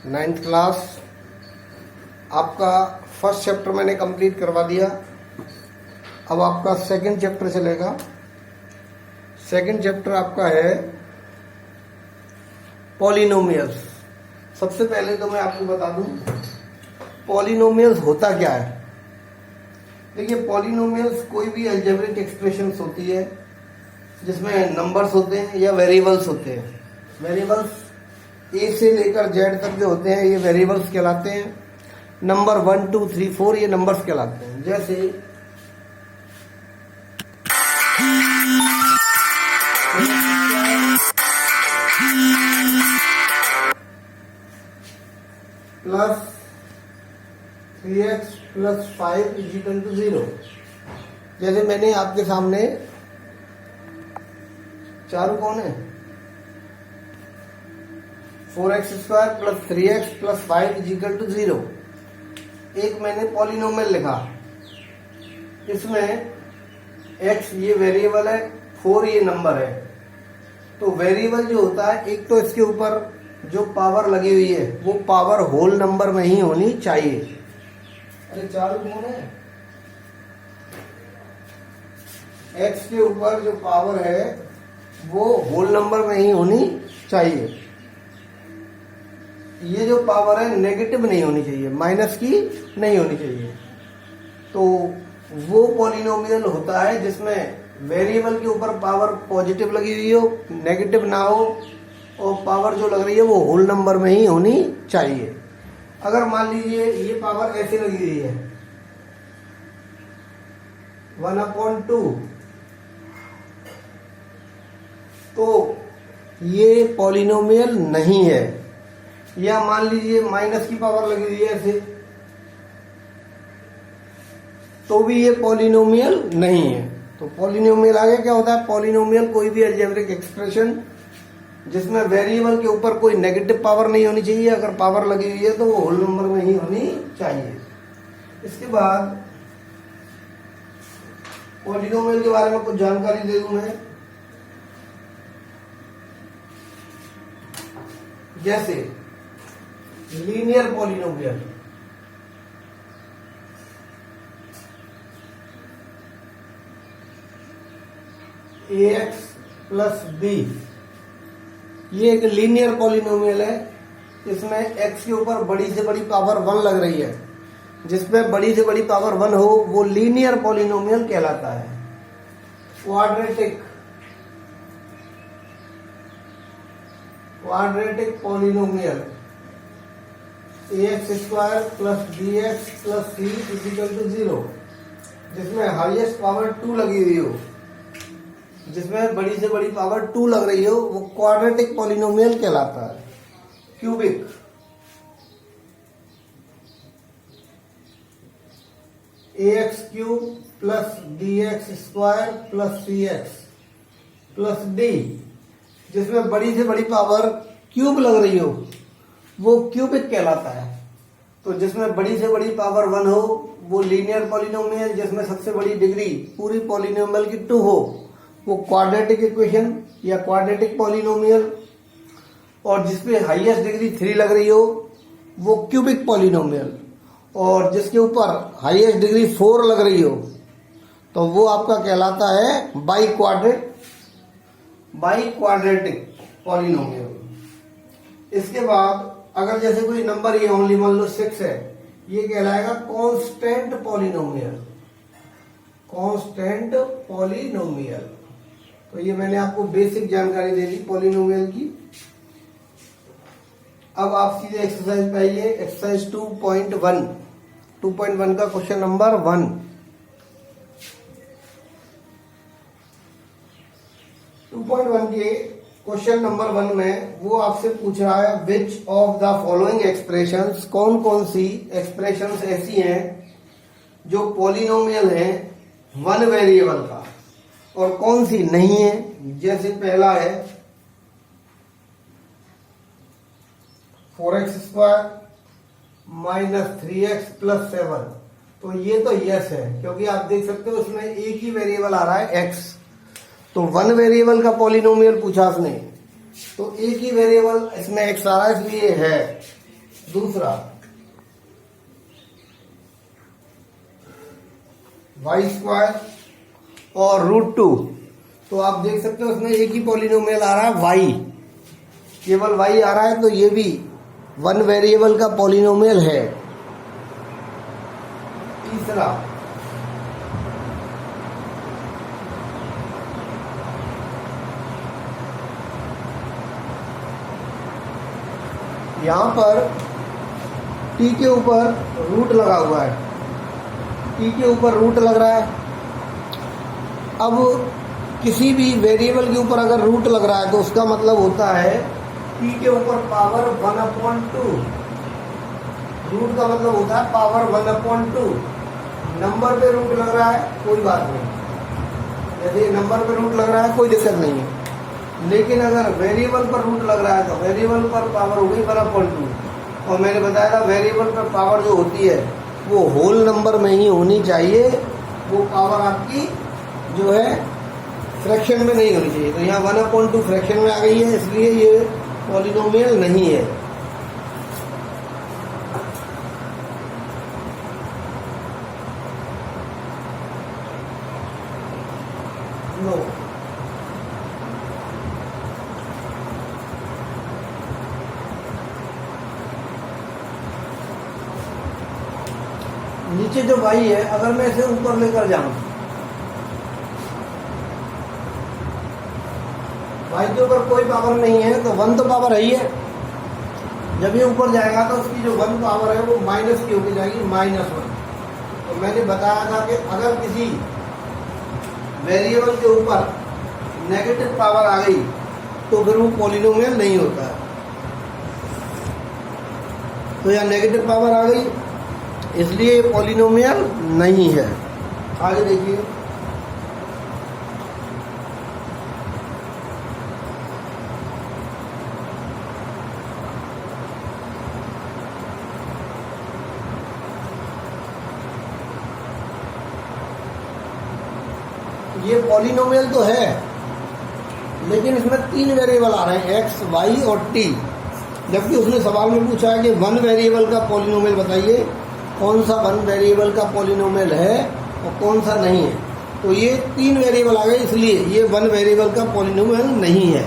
Ninth class आपका first chapter मैंने complete करवा दिया। अब आपका सेकंड चैप्टर चलेगा। सेकंड चैप्टर आपका है पॉलिनोमियल्स। सबसे पहले तो मैं आपको बता दूं पॉलिनोमियल्स होता क्या है। देखिए, पॉलिनोमियल्स कोई भी अलजेब्रिक एक्सप्रेशंस होती है जिसमें नंबर्स होते हैं या वेरिएबल्स होते हैं। वेरिएबल्स ए से लेकर जेड तक जो होते हैं ये वेरिएबल्स कहलाते हैं। नंबर 1 2 3 4 ये नंबर्स कहलाते हैं। जैसे plus 3x plus 5 equal to 0। जैसे मैंने आपके सामने चारों कौन है 4x square plus 3x plus 5 equal to 0। एक मैंने पॉलिनोमियल लिखा, इसमें x ये वेरिएबल है, 4 ये नंबर है। तो वेरिएबल जो होता है, एक तो इसके ऊपर जो पावर लगी हुई है वो पावर होल नंबर में ही होनी चाहिए। अरे चालू कौन है? x के ऊपर जो पावर है वो होल नंबर में ही होनी चाहिए। ये जो पावर है नेगेटिव नहीं होनी चाहिए, माइनस की नहीं होनी चाहिए। तो वो पॉलिनोमियल होता है जिसमें वेरिएबल के ऊपर पावर पॉजिटिव लगी हुई हो, नेगेटिव ना हो, और पावर जो लग रही है वो होल नंबर में ही होनी चाहिए। अगर मान लीजिए ये पावर ऐसे लगी हुई है 1/2, तो ये पॉलिनोमियल नहीं है। या मान लीजिए माइनस की पावर लगी हुई है ऐसे, तो भी ये पॉलिनोमियल नहीं है। तो पॉलिनोमियल आगे क्या होता है? पॉलिनोमियल कोई भी अलजेब्रिक एक्सप्रेशन जिसमें वेरिएबल के ऊपर कोई नेगेटिव पावर नहीं होनी चाहिए। अगर पावर लगी हुई है तो वो होल नंबर में ही होनी चाहिए। इसके बाद पॉलिनोमियल के बारे में कुछ जानकारी दे दूं मैं। जैसे linear polynomial, ax plus B, ये एक लीनियर पॉलिनोमियल है। इसमें x के ऊपर बड़ी से बड़ी पावर 1 लग रही है। जिसमें बड़ी से बड़ी पावर 1 हो वो लीनियर पॉलिनोमियल कहलाता है। Quadratic polynomial ax square plus bx plus c equal to 0, जिसमें हाईएस्ट पावर 2 लगी हुई हो, जिसमें बड़ी से बड़ी पावर 2 लग रही हो, वो क्वाड्रेटिक पॉलिनोमियल कहलाता है। Cubic, ax cube plus bx square plus cx plus d, जिसमें बड़ी से बड़ी पावर क्यूब लग रही हो वो क्यूबिक कहलाता है। तो जिसमें बड़ी से बड़ी पावर 1 हो वो लीनियर पॉलिनोमियल, जिसमें सबसे बड़ी डिग्री पूरी पॉलिनोमियल की 2 हो वो क्वाड्रेटिक इक्वेशन या क्वाड्रेटिक पॉलिनोमियल, और जिसपे हाईएस्ट डिग्री 3 लग रही हो वो क्यूबिक पॉलिनोमियल, और जिसके ऊपर हाईएस्ट डिग्री 4 लग रही हो तो वो आपका कहलाता है बाई क्वाड्रेटिक पॉलिनोमियल। इसके बाद अगर जैसे कोई नंबर ये ओनली मान लो 6 है, ये कहलाएगा कांस्टेंट पॉलिनोमियल। तो ये मैंने आपको बेसिक जानकारी दे दी पॉलिनोमियल की। अब आप सीधे एक्सरसाइज पे आइए। एक्सरसाइज 2.1 का क्वेश्चन नंबर 1। के क्वेश्चन नंबर 1 में वो आपसे पूछ रहा है which of the following expressions, कौन कौन सी एक्सप्रेशंस ऐसी हैं जो पॉलिनोमियल हैं 1 वेरिएबल का, और कौन सी नहीं है। जैसे पहला है 4x square minus 3x plus 7। तो ये तो यस है, क्योंकि आप देख सकते हो उसमें एक ही वेरिएबल आ रहा है x। तो 1 वेरिएबल का पॉलिनोमियल पूछा उसने, तो एक ही वेरिएबल इसमें x आ रहा है, इसलिए है। दूसरा y² और √2। तो आप देख सकते हो उसमें एक ही पॉलिनोमियल आ रहा है y, केवल y आ रहा है, तो ये भी वन वेरिएबल का पॉलिनोमियल है। तीसरा यहां पर t के ऊपर रूट लगा हुआ है, t के ऊपर रूट लग रहा है। अब किसी भी वेरिएबल के ऊपर अगर रूट लग रहा है तो उसका मतलब होता है t के ऊपर पावर 1/2। रूट का मतलब होता है पावर 1/2। नंबर पे रूट लग रहा है कोई बात नहीं, यदि नंबर पे रूट लग रहा है कोई दिक्कत नहीं है। लेकिन अगर वेरिएबल पर रूट लग रहा है तो वेरिएबल पर पावर हो गई 1/2। और मैंने बताया था वेरिएबल पर पावर जो होती है वो होल नंबर में ही होनी चाहिए, वो पावर आपकी जो है फ्रैक्शन में नहीं होनी चाहिए। तो यहाँ 1/2 फ्रैक्शन में आ गई है, इसलिए ये पॉलिनोमियल नहीं है। नो, नीचे जो y है अगर मैं इसे ऊपर लेकर जाऊं, y के ऊपर कोई पावर नहीं है तो 1 तो पावर है ही है। जब ये ऊपर जाएगा तो उसकी जो 1 पावर है वो माइनस की होगी जाएगी -1। तो मैंने बताया था कि अगर किसी वेरिएबल के ऊपर नेगेटिव पावर आ गई तो फिर वो पॉलिनोमियल नहीं होता है। तो यहाँ नेगेटिव पावर आ गई इसलिए ये पॉलिनोमियल नहीं है। आगे देखिए, ये पॉलिनोमियल तो है लेकिन इसमें 3 वेरिएबल आ रहे हैं x, y और t। जबकि उसने सवाल में पूछा है कि 1 वेरिएबल का पॉलिनोमियल बताइए, कौन सा 1 वेरिएबल का पॉलिनोमियल है और कौन सा नहीं है। तो ये 3 वेरिएबल आ गए, इसलिए ये 1 वेरिएबल का पॉलिनोमियल नहीं है।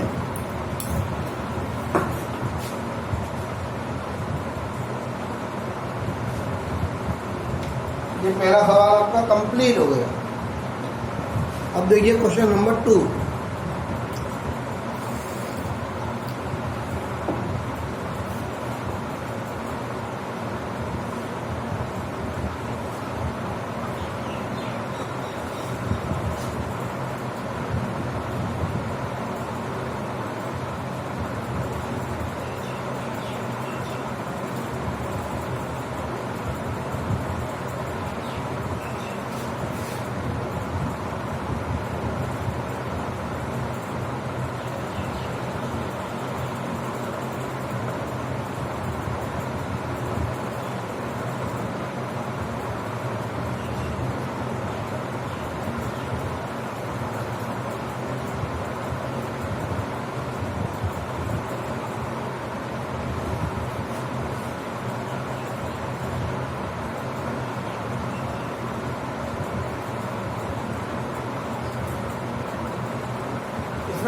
ये पहला सवाल आपका कंप्लीट हो गया। अब देखिए क्वेश्चन नंबर 2।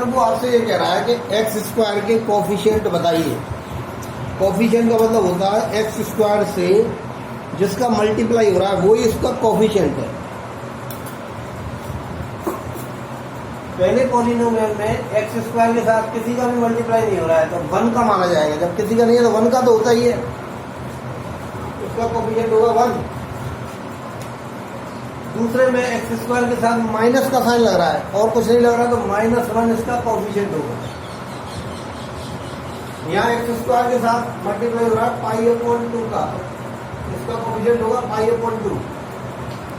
वो आपसे ये कह रहा है कि x² के कोफिशिएंट बताइए। कोफिशिएंट का मतलब होता है x² से जिसका मल्टीप्लाई हो रहा है वही इसका कोफिशिएंट है। पहले पॉलिनोमियल में x² के साथ किसी का भी मल्टीप्लाई नहीं हो रहा है तो 1 का माना जाएगा। जब किसी का नहीं है तो 1 का तो होता ही है, उसका कोफिशिएंट होगा 1। दूसरे में x² के साथ माइनस का साइन लग रहा है और कुछ नहीं लग रहा तो -1 इसका कोफिशिएंट होगा। यहाँ x² के साथ मल्टीप्लाई हो रहा है π/2 का, इसका कोफिशिएंट होगा π/2।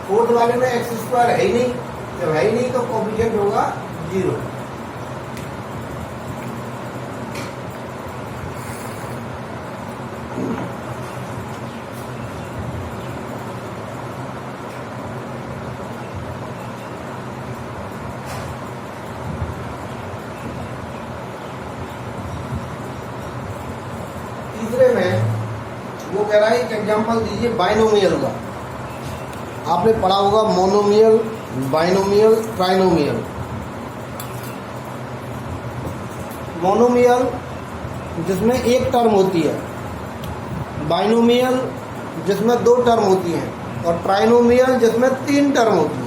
फोर्थ वाले में x² है ही नहीं, जब है ही नहीं तो कोफिशिएंट होगा 0। तीसरे में वो कह रहा है एक एग्जांपल दीजिए बाइनोमियल का। आपने पढ़ा होगा मोनोमियल, बाइनोमियल, ट्राइनोमियल। मोनोमियल जिसमें एक टर्म होती है, बाइनोमियल जिसमें 2 टर्म होती हैं, और ट्राइनोमियल जिसमें 3 टर्म होती हैं।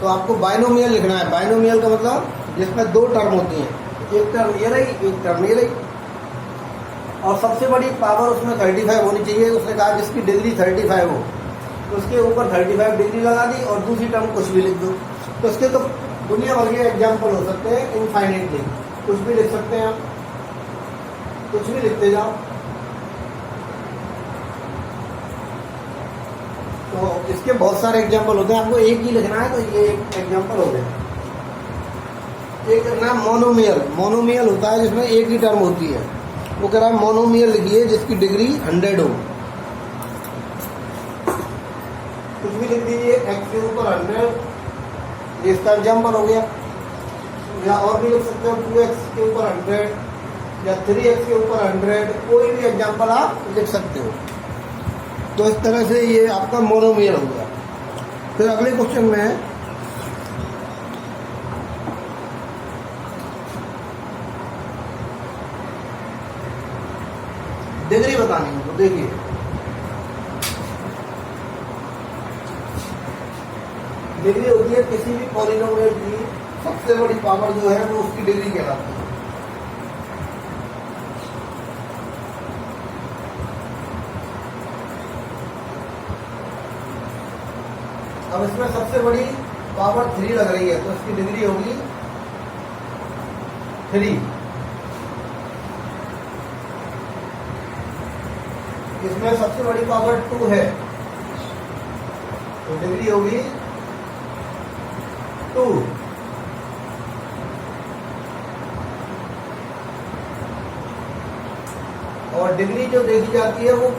तो आपको बाइनोमियल लिखना है। बाइनोमियल का मतलब जिसमें 2 टर्म होती हैं, एक टर्म ये रही, एक टर्म ये रही, और सबसे बड़ी पावर उसमें 35 होनी चाहिए। उसने कहा जिसकी डिग्री 35 हो, तो उसके ऊपर 35 डिग्री लगा दी और दूसरी टर्म कुछ भी लिख दो। तो उसके तो दुनिया भर के एग्जाम्पल हो सकते हैं, इनफाइनेटली कुछ भी लिख सकते हैं आप, कुछ भी लिखते जाओ। तो इसके बहुत सारे एग्जाम्पल होते हैं, आपको एक ही लिखना है, तो ये एक एग्जाम्पल हो गया। एक लिखना मोनोमियल। मोनोमियल होता है जिसमें एक ही टर्म होती है। वो कह रहा है मोनोमियल लिखिए जिसकी डिग्री 100 हो। कुछ भी लिख दीजिए, x के ऊपर 100, इसका एग्जाम्पल हो गया। या और भी लिख सकते हो 2x के ऊपर 100 या 3x के ऊपर 100, कोई भी एग्जाम्पल आप लिख सकते हो। तो इस तरह से ये आपका मोनोमियल हो गया। फिर अगले क्वेश्चन में है डिग्री बतानी है। तो देखिए डिग्री होती है किसी भी पॉलिनोमियल की सबसे बड़ी पावर जो है वो उसकी डिग्री कहलाती है। अब इसमें सबसे बड़ी पावर 3 लग रही है, तो इसकी डिग्री होगी 3। इसमें सबसे बड़ी पावर 2 है, तो डिग्री होगी 2। और डिग्री जो देखी जाती है वो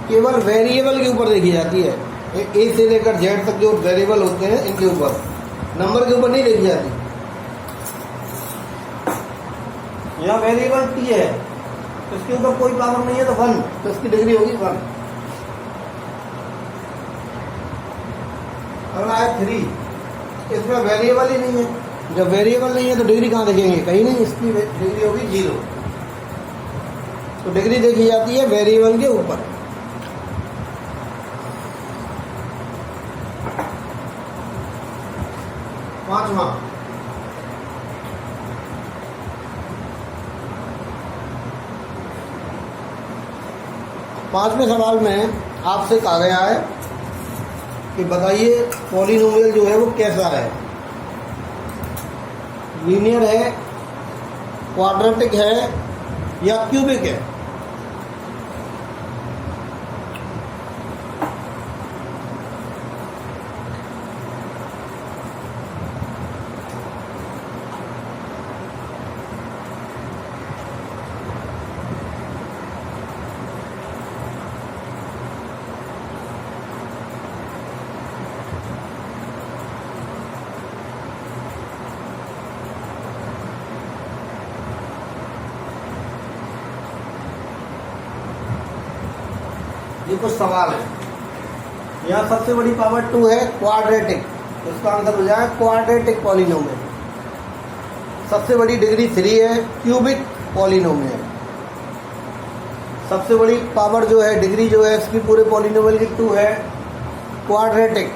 केवल वेरिएबल के ऊपर देखी जाती है। ए से लेकर जेड तक जो वेरिएबल होते हैं इनके ऊपर, नंबर के ऊपर नहीं देखी जाती। यहाँ वेरिएबल टी है, तो इसके ऊपर कोई पावर नहीं है, तो 1, तो इसकी डिग्री होगी 1। अगला है 3, इसमें वेरिएबल ही नहीं है। जब वेरिएबल नहीं है तो डिग्री कहाँ देखेंगे, कहीं नहीं, इसकी डिग्री होगी 0। तो डिग्री देखी जाती है वेरिएबल के ऊपर। पांचवा, पांचवें सवाल में आपसे कहा गया है कि बताइए पॉलिनोमियल जो है वो कैसा है, लीनियर है, क्वाड्रेटिक है या क्यूबिक है। ये कुछ सवाल है। यहाँ सबसे बड़ी पावर 2 है, क्वाड्रेटिक, इसका आंसर हो जाए क्वाड्रेटिक पॉलिनोमियल। सबसे बड़ी डिग्री 3 है, क्यूबिक पॉलिनोमियल। सबसे बड़ी पावर जो है, डिग्री जो है इसकी पूरे पॉलिनोमियल की 2 है, क्वाड्रेटिक।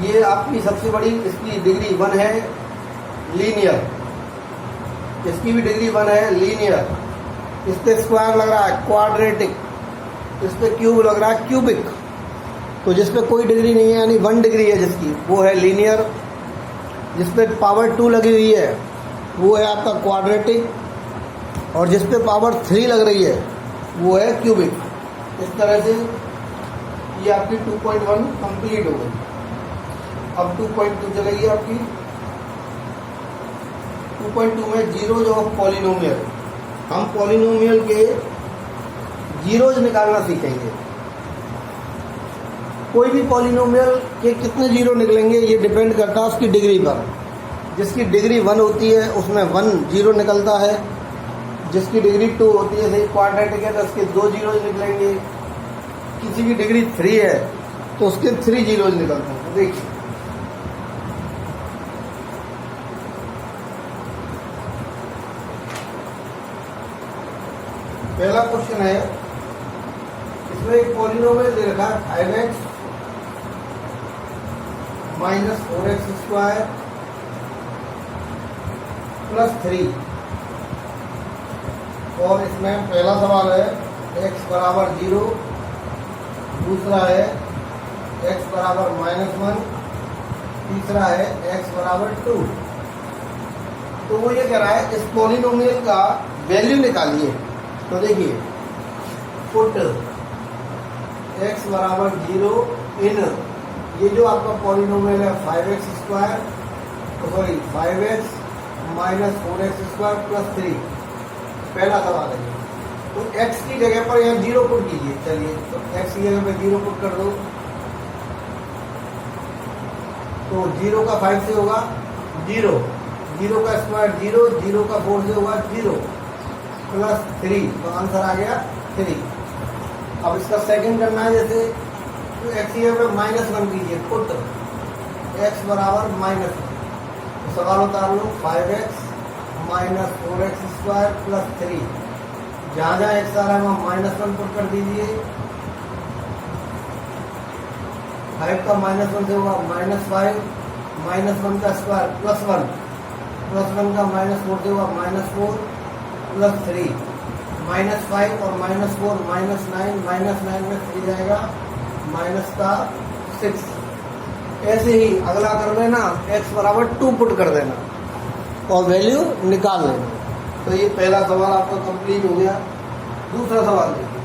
ये आपकी सबसे बड़ी, इसकी डिग्री 1 है, लीनियर। इसकी भी डिग्री 1 है, लीनियर। इस पे स्क्वायर लग रहा है, क्वाड्रेटिक। इस पे क्यूब लग रहा है, क्यूबिक। तो जिस पे कोई डिग्री नहीं है, यानी 1 डिग्री है जिसकी, वो है लीनियर। जिस पे पावर 2 लगी हुई है वो है आपका क्वाड्रेटिक, और जिस पे पावर 3 लग रही है वो है क्यूबिक। इस तरह से ये आपकी 2.1 कंप्लीट हो गई। अब 2.2 चलेगी आपकी। 2.2 में जीरोज ऑफ पॉलिनोमियल। हम पॉलिनोमियल के जीरोज निकालना सीखेंगे। कोई भी पॉलिनोमियल के कितने जीरो निकलेंगे ये डिपेंड करता है उसकी डिग्री पर। जिसकी डिग्री 1 होती है उसमें 1 जीरो निकलता है, जिसकी डिग्री 2 होती है, जैसे क्वाड्रेटिक है तो उसके 2 जीरोज निकलेंगे, किसी की डिग्री 3 है तो उसके 3 जीरोज निकलते हैं। देखिए पहला क्वेश्चन है, इसमें एक पॉलिनोमियल दे रखा है 5x minus 4x square plus 3, और इसमें पहला सवाल है x बराबर 0, दूसरा है x बराबर -1, तीसरा है x बराबर 2। तो वो ये कह रहा है इस पॉलिनोमियल का वैल्यू निकालिए। तो देखिए पुट x बराबर 0 इन ये जो आपका पॉलिनोमियल है 5x square, sorry 5x minus 4x square plus 3, पहला सवाल है। तो x की जगह पर यहाँ 0 पुट कीजिए। चलिए तो x की जगह पर 0 पुट कर दो, तो 0 का 5 से होगा 0, 0 का स्क्वायर 0, 0 का 4 से होगा 0 प्लस 3, तो आंसर आ गया 3। अब इसका सेकंड करना है, जैसे तो x की जगह -1 कीजिए, पुट x बराबर -1, तो सवाल उतार लो 5x minus 4x square plus 3, जहाँ जहाँ x आ रहा है वहाँ -1 पुट कर दीजिए। 5 का -1 से होगा -5, -1 का स्क्वायर +1, +1 का -4 से होगा -4 प्लस 3, -5 और -4 -9, -9 में 3 जाएगा -6। ऐसे ही अगला कर लेना, x बराबर 2 पुट कर देना और वैल्यू निकाल लेना। तो ये पहला सवाल आपका कंप्लीट हो गया। दूसरा सवाल देखिए,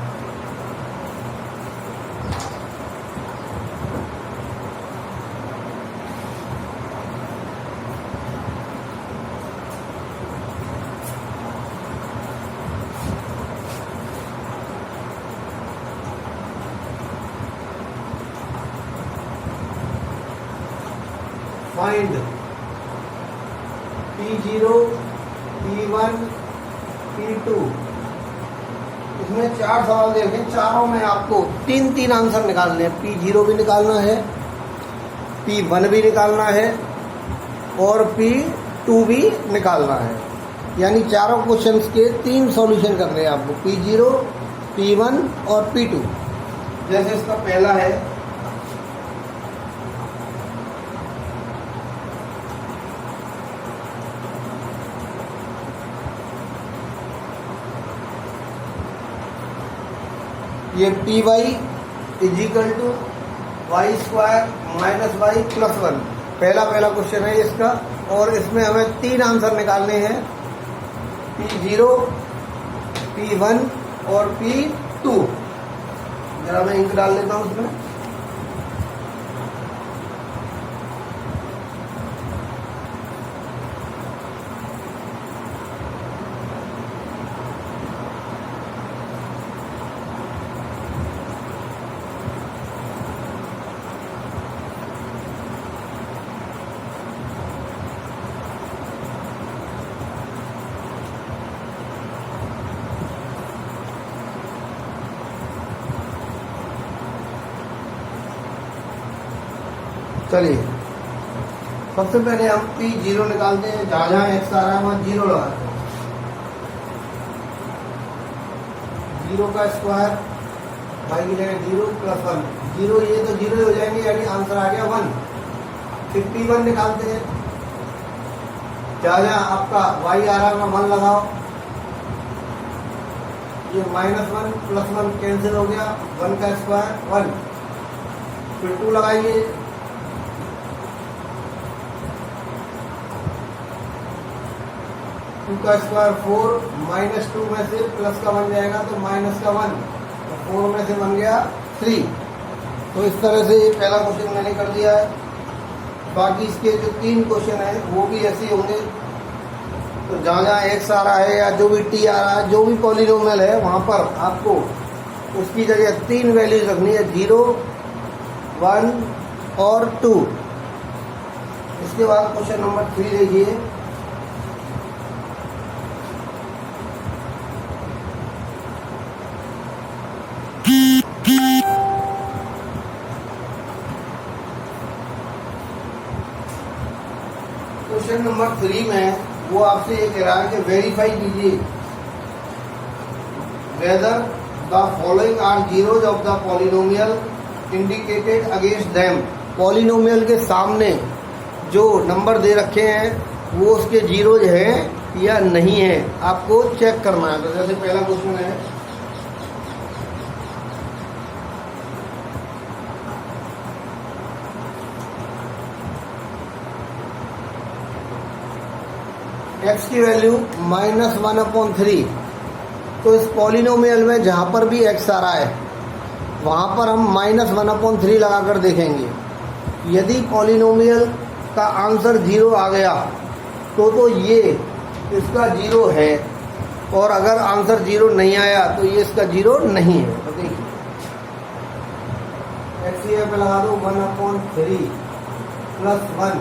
फाइंड P0, P1, P2। इसमें 4 सवाल दे रखे, चारों में आपको 3 आंसर निकालने हैं। P0 भी निकालना है, P1 भी निकालना है और P2 भी निकालना है। यानी चारों क्वेश्चंस के 3 सॉल्यूशन करने हैं आपको, P0, P1 और P2। जैसे इसका पहला है, ये Py is equal to y square minus y plus 1, पहला क्वेश्चन है इसका। और इसमें हमें 3 आंसर निकालने हैं, P0, P1 और P2। जरा मैं इंक डाल लेता हूँ उसमें। चलिए सबसे पहले हम P0 निकालते हैं, जहाँ जहाँ x आ रहा है वहाँ 0 लगाते हैं। 0 का स्क्वायर y की जगह 0 प्लस 1, 0 ये तो 0 हो जाएंगे, यानी आंसर आ गया 1। फिर P1 निकालते हैं, जहाँ जहाँ आपका y आ रहा है वहाँ 1 लगाओ। ये -1 प्लस 1 कैंसिल हो गया, 1 का स्क्वायर 1। फिर 2 लगाइए, 2 का स्क्वायर 4, -2 में से प्लस का बन जाएगा तो माइनस का 1, तो 4 में से बन गया 3। तो इस तरह से पहला क्वेश्चन मैंने कर दिया है। बाकी इसके जो 3 क्वेश्चन है वो भी ऐसे होंगे। तो जहाँ जहाँ x आ रहा है या जो भी t आ रहा है, जो भी पॉलिनोमियल है वहाँ पर आपको उसकी जगह 3 वैल्यूज रखनी है, 0, 1 और 2। इसके बाद क्वेश्चन नंबर 3 देखिए। क्वेश्चन नंबर 3 में वो आपसे ये कह रहा है कि वेरीफाई कीजिए whether the following are zeros of the polynomial indicated against them. Polynomial के सामने जो नंबर दे रखे हैं वो उसके जीरोज हैं या नहीं है, आपको चेक करना है। तो जैसे पहला क्वेश्चन है, x की वैल्यू -1/3। तो इस पॉलिनोमियल में जहां पर भी x आ रहा है वहां पर हम -1/3 लगाकर देखेंगे। यदि पॉलिनोमियल का आंसर 0 आ गया तो ये इसका 0 है, और अगर आंसर 0 नहीं आया तो ये इसका 0 नहीं है। तो देखिए x पे लगा दो 1/3 प्लस 1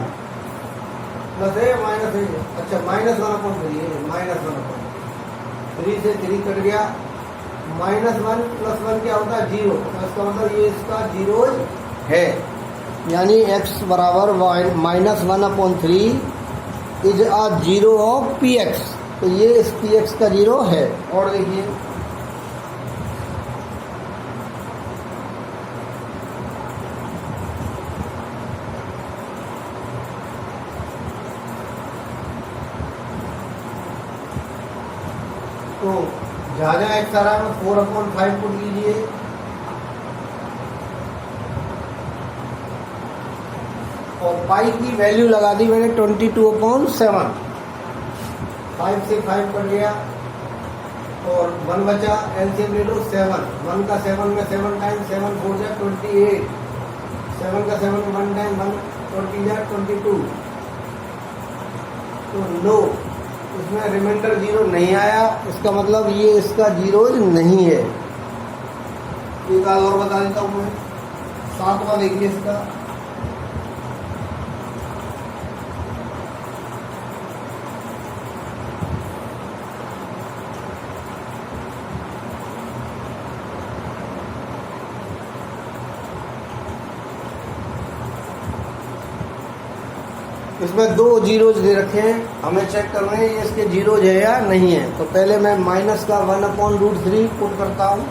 प्लस है माइनस है, अच्छा -1/3 है, -1/3 से 3 कट गया, -1 + 1 क्या होता है 0। तो इसका मतलब ये इसका 0 है, यानी x बराबर -1/3 इज अ 0 ऑफ px। तो ये इस px का 0 है। और देखिए तो जहाँ जहाँ x आ रहा है 4/5 पुट कीजिए, और पाई की वैल्यू लगा दी मैंने 22/7। 5 से 5 कट गया और 1 बचा, एलसीएम ले लो 7। 1 का 7 में 7 टाइम 7 4 जा 28, 7 का 7 1 टाइम 1 20 जा 22। तो नो, इसमें रिमाइंडर 0 नहीं आया, इसका मतलब ये इसका 0 नहीं है। एक बात और बता देता हूँ मैं, 7वां देखिए इसका। इसमें 2 जीरोज दे रखे हैं, हमें चेक करना है ये इसके जीरोज है या नहीं है। तो पहले मैं माइनस का 1/√3 पुट करता हूँ।